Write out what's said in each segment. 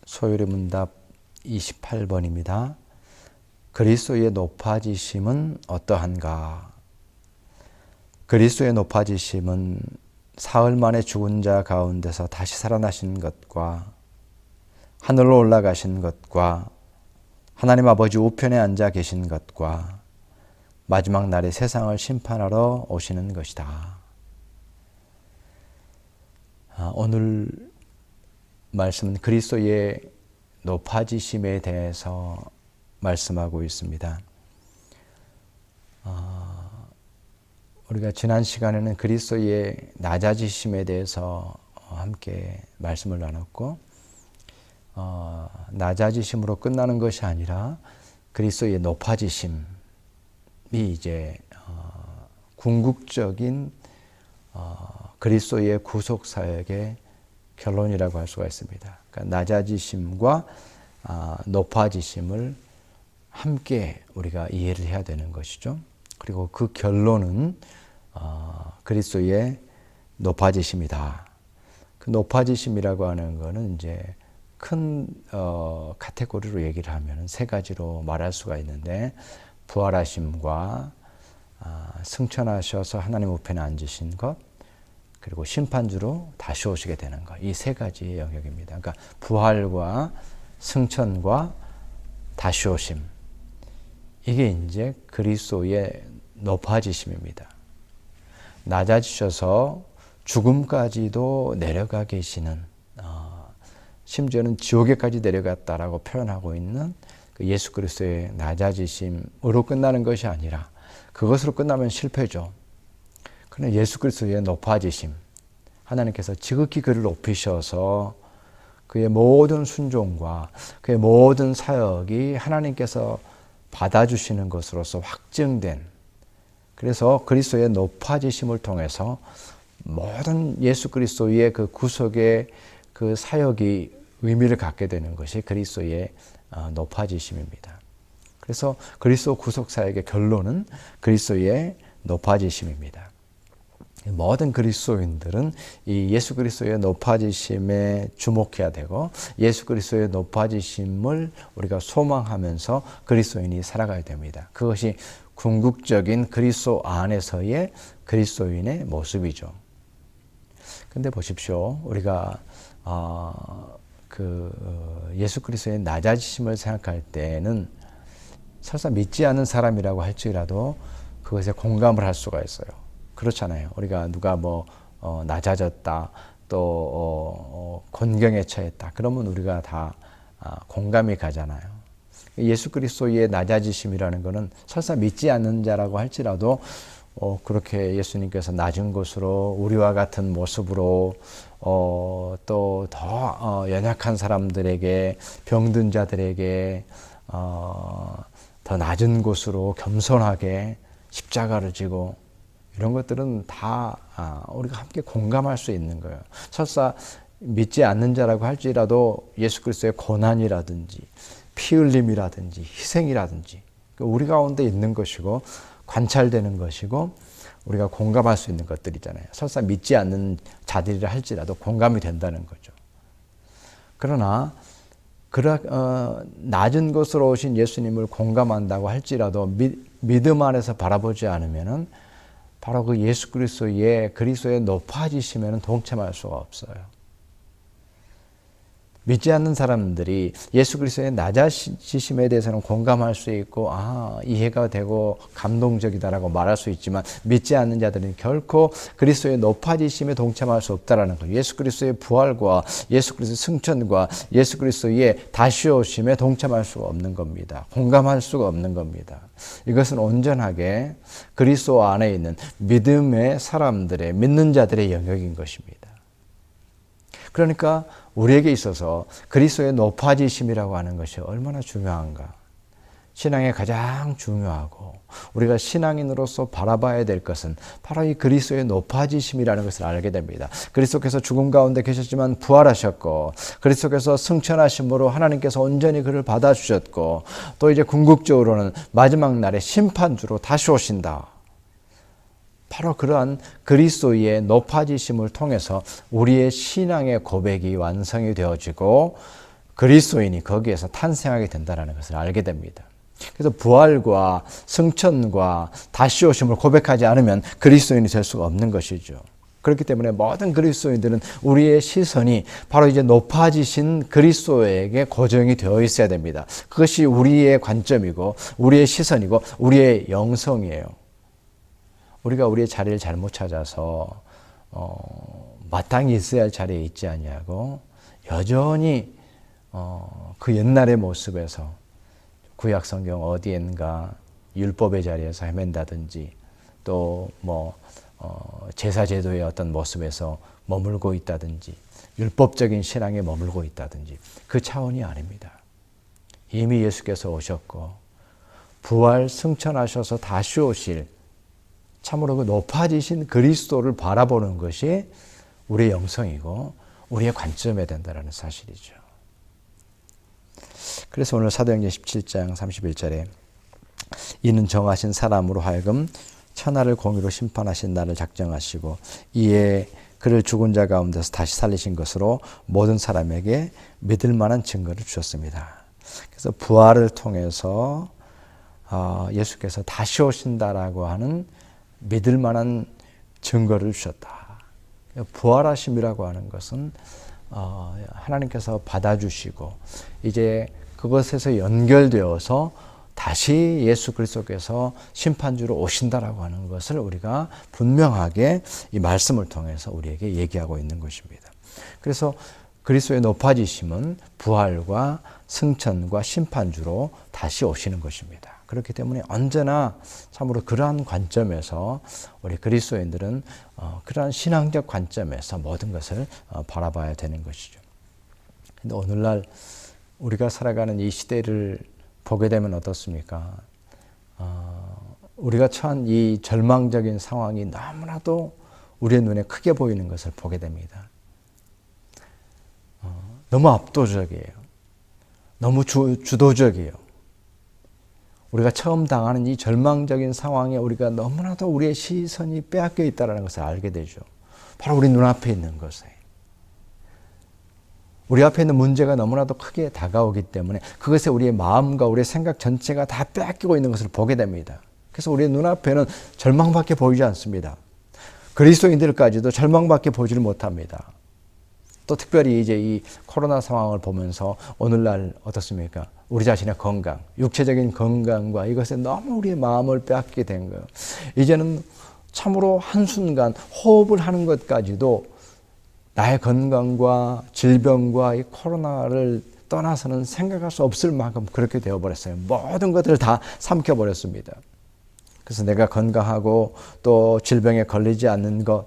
소요리 문답 28번입니다. 그리스도의 높아지심은 어떠한가? 그리스도의 높아지심은 사흘 만에 죽은 자 가운데서 다시 살아나신 것과 하늘로 올라가신 것과 하나님 아버지 우편에 앉아 계신 것과 마지막 날에 세상을 심판하러 오시는 것이다. 오늘 말씀은 그리스도의 높아지심에 대해서 말씀하고 있습니다. 우리가 지난 시간에는 그리스도의 낮아지심에 대해서 함께 말씀을 나눴고, 낮아지심으로 끝나는 것이 아니라 그리스도의 높아지심이 이제 궁극적인 그리스도의 구속 사역의 결론이라고 할 수가 있습니다. 그러니까 낮아지심과 높아지심을 함께 우리가 이해를 해야 되는 것이죠. 그리고 그 결론은 그리스도의 높아지심이다. 그 높아지심이라고 하는 것은 이제 큰 카테고리로 얘기를 하면 세 가지로 말할 수가 있는데, 부활하심과 승천하셔서 하나님 우편에 앉으신 것, 그리고 심판주로 다시 오시게 되는 것, 이 세 가지의 영역입니다. 그러니까 부활과 승천과 다시 오심, 이게 이제 그리스도의 높아지심입니다. 낮아지셔서 죽음까지도 내려가 계시는, 심지어는 지옥에까지 내려갔다라고 표현하고 있는 그 예수 그리스도의 낮아지심으로 끝나는 것이 아니라, 그것으로 끝나면 실패죠. 그러나 예수 그리스도의 높아지심, 하나님께서 지극히 그를 높이셔서 그의 모든 순종과 그의 모든 사역이 하나님께서 받아주시는 것으로서 확증된, 그래서 그리스도의 높아지심을 통해서 모든 예수 그리스도의 그 구속의 그 사역이 의미를 갖게 되는 것이 그리스도의 높아지심입니다. 그래서 그리스도 구속 사역의 결론은 그리스도의 높아지심입니다. 모든 그리스도인들은 이 예수 그리스도의 높아지심에 주목해야 되고, 예수 그리스도의 높아지심을 우리가 소망하면서 그리스도인이 살아가야 됩니다. 그것이 궁극적인 그리스도 안에서의 그리스도인의 모습이죠. 근데 보십시오. 우리가 예수 그리스도의 낮아지심을 생각할 때는 설사 믿지 않는 사람이라고 할지라도 그것에 공감을 할 수가 있어요. 그렇잖아요. 우리가 누가 낮아졌다, 또 곤경에 처했다, 그러면 우리가 다 공감이 가잖아요. 예수 그리스도의 낮아지심이라는 것은 설사 믿지 않는 자라고 할지라도 그렇게 예수님께서 낮은 곳으로 우리와 같은 모습으로 또 더 연약한 사람들에게, 병든 자들에게 더 낮은 곳으로 겸손하게 십자가를 지고, 이런 것들은 다 우리가 함께 공감할 수 있는 거예요. 설사 믿지 않는 자라고 할지라도 예수 그리스도의 고난이라든지 피 흘림이라든지 희생이라든지 우리 가운데 있는 것이고 관찰되는 것이고 우리가 공감할 수 있는 것들이잖아요. 설사 믿지 않는 자들이라 할지라도 공감이 된다는 거죠. 그러나 낮은 곳으로 오신 예수님을 공감한다고 할지라도 믿음 안에서 바라보지 않으면은 바로 그 예수 그리스도의 높아지심에는 동참할 수가 없어요. 믿지 않는 사람들이 예수 그리스도의 낮아지심에 대해서는 공감할 수 있고 이해가 되고 감동적이다라고 말할 수 있지만, 믿지 않는 자들은 결코 그리스도의 높아지심에 동참할 수 없다라는 거예요. 예수 그리스도의 부활과 예수 그리스도의 승천과 예수 그리스도의 다시 오심에 동참할 수가 없는 겁니다. 공감할 수가 없는 겁니다. 이것은 온전하게 그리스도 안에 있는 믿음의 사람들의, 믿는 자들의 영역인 것입니다. 그러니까 우리에게 있어서 그리스도의 높아지심이라고 하는 것이 얼마나 중요한가. 신앙에 가장 중요하고 우리가 신앙인으로서 바라봐야 될 것은 바로 이 그리스도의 높아지심이라는 것을 알게 됩니다. 그리스도께서 죽음 가운데 계셨지만 부활하셨고, 그리스도께서 승천하심으로 하나님께서 온전히 그를 받아주셨고, 또 이제 궁극적으로는 마지막 날에 심판주로 다시 오신다. 바로 그러한 그리스도의 높아지심을 통해서 우리의 신앙의 고백이 완성이 되어지고, 그리스도인이 거기에서 탄생하게 된다는 것을 알게 됩니다. 그래서 부활과 승천과 다시 오심을 고백하지 않으면 그리스도인이 될 수가 없는 것이죠. 그렇기 때문에 모든 그리스도인들은 우리의 시선이 바로 이제 높아지신 그리스도에게 고정이 되어 있어야 됩니다. 그것이 우리의 관점이고 우리의 시선이고 우리의 영성이에요. 우리가 우리의 자리를 잘못 찾아서 마땅히 있어야 할 자리에 있지 아니하고 여전히 그 옛날의 모습에서 구약 성경 어디엔가 율법의 자리에서 헤맨다든지 또 제사 제도의 어떤 모습에서 머물고 있다든지 율법적인 신앙에 머물고 있다든지 그 차원이 아닙니다. 이미 예수께서 오셨고 부활 승천하셔서 다시 오실 참으로 그 높아지신 그리스도를 바라보는 것이 우리의 영성이고 우리의 관점이 된다는 사실이죠. 그래서 오늘 사도행전 17장 31절에 이는 정하신 사람으로 하여금 천하를 공의로 심판하신 날을 작정하시고 이에 그를 죽은 자 가운데서 다시 살리신 것으로 모든 사람에게 믿을 만한 증거를 주셨습니다. 그래서 부활을 통해서 예수께서 다시 오신다라고 하는 믿을 만한 증거를 주셨다. 부활하심이라고 하는 것은 하나님께서 받아주시고 이제 그것에서 연결되어서 다시 예수 그리스도께서 심판주로 오신다라고 하는 것을 우리가 분명하게 이 말씀을 통해서 우리에게 얘기하고 있는 것입니다. 그래서 그리스도의 높아지심은 부활과 승천과 심판주로 다시 오시는 것입니다. 그렇기 때문에 언제나 참으로 그러한 관점에서 우리 그리스도인들은 그러한 신앙적 관점에서 모든 것을 바라봐야 되는 것이죠. 근데 오늘날 우리가 살아가는 이 시대를 보게 되면 어떻습니까? 우리가 처한 이 절망적인 상황이 너무나도 우리의 눈에 크게 보이는 것을 보게 됩니다. 너무 압도적이에요. 너무 주도적이에요. 우리가 처음 당하는 이 절망적인 상황에 우리가 너무나도 우리의 시선이 빼앗겨 있다는 것을 알게 되죠. 바로 우리 눈앞에 있는 것에. 우리 앞에 있는 문제가 너무나도 크게 다가오기 때문에 그것에 우리의 마음과 우리의 생각 전체가 다 빼앗기고 있는 것을 보게 됩니다. 그래서 우리의 눈앞에는 절망밖에 보이지 않습니다. 그리스도인들까지도 절망밖에 보지를 못합니다. 또 특별히 이제 이 코로나 상황을 보면서 오늘날 어떻습니까? 우리 자신의 건강, 육체적인 건강과 이것에 너무 우리의 마음을 빼앗게 된 거예요. 이제는 참으로 한순간 호흡을 하는 것까지도 나의 건강과 질병과 이 코로나를 떠나서는 생각할 수 없을 만큼 그렇게 되어버렸어요. 모든 것들을 다 삼켜버렸습니다. 그래서 내가 건강하고 또 질병에 걸리지 않는 것,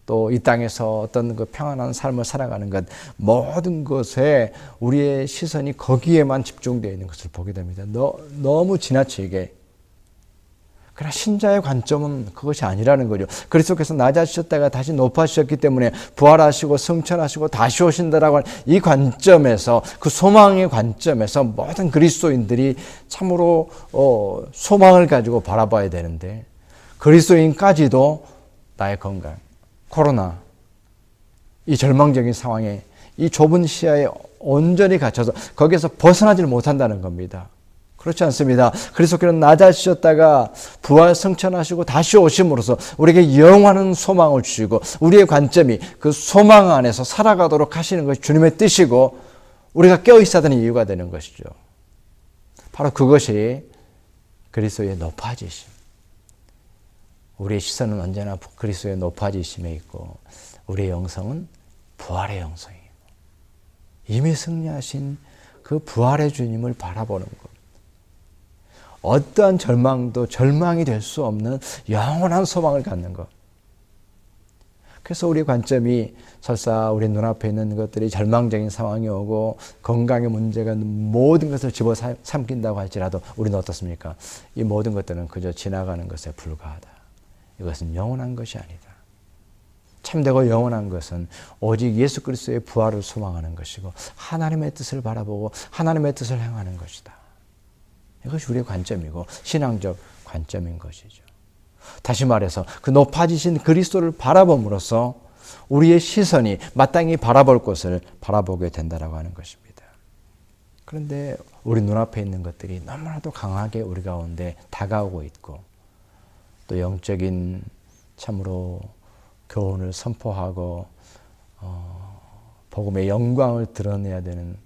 또 이 땅에서 어떤 그 평안한 삶을 살아가는 것, 모든 것에 우리의 시선이 거기에만 집중되어 있는 것을 보게 됩니다. 너무 지나치게. 그러나 신자의 관점은 그것이 아니라는 거죠. 그리스도께서 낮아지셨다가 다시 높아지셨기 때문에 부활하시고 승천하시고 다시 오신다라고 하는 이 관점에서, 그 소망의 관점에서 모든 그리스도인들이 참으로 소망을 가지고 바라봐야 되는데, 그리스도인까지도 나의 건강, 코로나, 이 절망적인 상황에 이 좁은 시야에 온전히 갇혀서 거기에서 벗어나질 못한다는 겁니다. 그렇지 않습니다. 그리스도께서는 낮아지셨다가 부활 승천하시고 다시 오심으로써 우리에게 영원한 소망을 주시고 우리의 관점이 그 소망 안에서 살아가도록 하시는 것이 주님의 뜻이고 우리가 깨어있어야 되는 이유가 되는 것이죠. 바로 그것이 그리스도의 높아지심. 우리의 시선은 언제나 그리스도의 높아지심에 있고 우리의 영성은 부활의 영성이에요. 이미 승리하신 그 부활의 주님을 바라보는 것. 어떠한 절망도 절망이 될 수 없는 영원한 소망을 갖는 것. 그래서 우리의 관점이 설사 우리 눈앞에 있는 것들이 절망적인 상황이 오고 건강의 문제가 모든 것을 집어삼킨다고 할지라도 우리는 어떻습니까? 이 모든 것들은 그저 지나가는 것에 불과하다. 이것은 영원한 것이 아니다. 참되고 영원한 것은 오직 예수 그리스도의 부활을 소망하는 것이고 하나님의 뜻을 바라보고 하나님의 뜻을 행하는 것이다. 이것이 우리의 관점이고 신앙적 관점인 것이죠. 다시 말해서 그 높아지신 그리스도를 바라봄으로써 우리의 시선이 마땅히 바라볼 곳을 바라보게 된다라고 하는 것입니다. 그런데 우리 눈앞에 있는 것들이 너무나도 강하게 우리 가운데 다가오고 있고, 또 영적인 참으로 교훈을 선포하고 복음의 영광을 드러내야 되는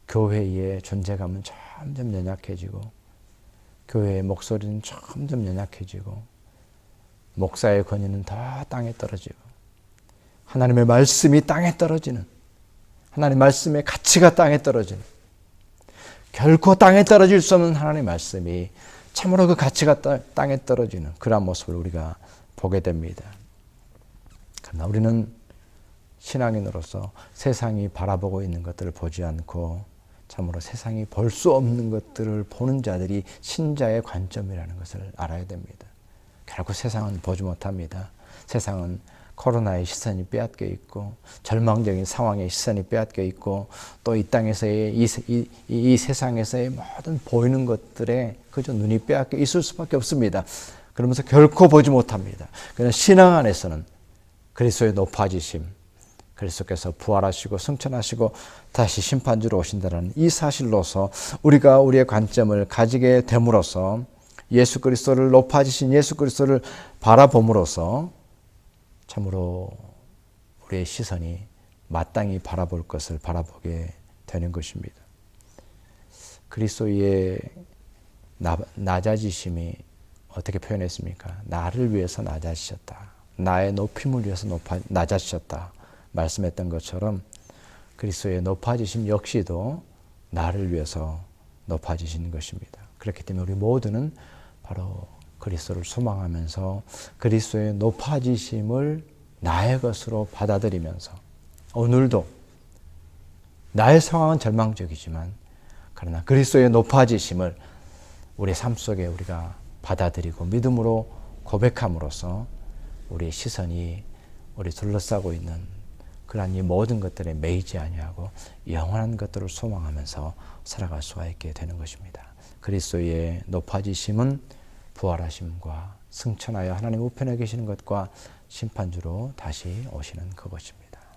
교회의 존재감은 점점 연약해지고, 교회의 목소리는 점점 연약해지고, 목사의 권위는 더 땅에 떨어지고, 하나님의 말씀이 땅에 떨어지는, 하나님의 말씀의 가치가 땅에 떨어지는, 결코 땅에 떨어질 수 없는 하나님의 말씀이 참으로 그 가치가 땅에 떨어지는 그러한 모습을 우리가 보게 됩니다. 그러나 우리는 신앙인으로서 세상이 바라보고 있는 것들을 보지 않고 참으로 세상이 볼 수 없는 것들을 보는 자들이 신자의 관점이라는 것을 알아야 됩니다. 결국 세상은 보지 못합니다. 세상은 코로나의 시선이 빼앗겨 있고, 절망적인 상황의 시선이 빼앗겨 있고, 또 이 땅에서의 이 세상에서의 모든 보이는 것들에 그저 눈이 빼앗겨 있을 수밖에 없습니다. 그러면서 결코 보지 못합니다. 그러나 신앙 안에서는 그리스도의 높아지심, 그리스도께서 부활하시고 승천하시고 다시 심판주로 오신다는 이 사실로서 우리가 우리의 관점을 가지게 됨으로써 예수 그리스도를 높아지신 예수 그리스도를 바라봄으로써 참으로 우리의 시선이 마땅히 바라볼 것을 바라보게 되는 것입니다. 그리스도의 낮아지심이 어떻게 표현했습니까? 나를 위해서 낮아지셨다. 나의 높임을 위해서 낮아지셨다. 말씀했던 것처럼 그리스도의 높아지심 역시도 나를 위해서 높아지시는 것입니다. 그렇기 때문에 우리 모두는 바로 그리스도를 소망하면서 그리스도의 높아지심을 나의 것으로 받아들이면서 오늘도 나의 상황은 절망적이지만 그러나 그리스도의 높아지심을 우리의 삶 속에 우리가 받아들이고 믿음으로 고백함으로써 우리의 시선이 우리 둘러싸고 있는 그러한 이 모든 것들에 매이지 아니하고 영원한 것들을 소망하면서 살아갈 수가 있게 되는 것입니다. 그리스도의 높아지심은 부활하심과 승천하여 하나님 우편에 계시는 것과 심판주로 다시 오시는 그것입니다.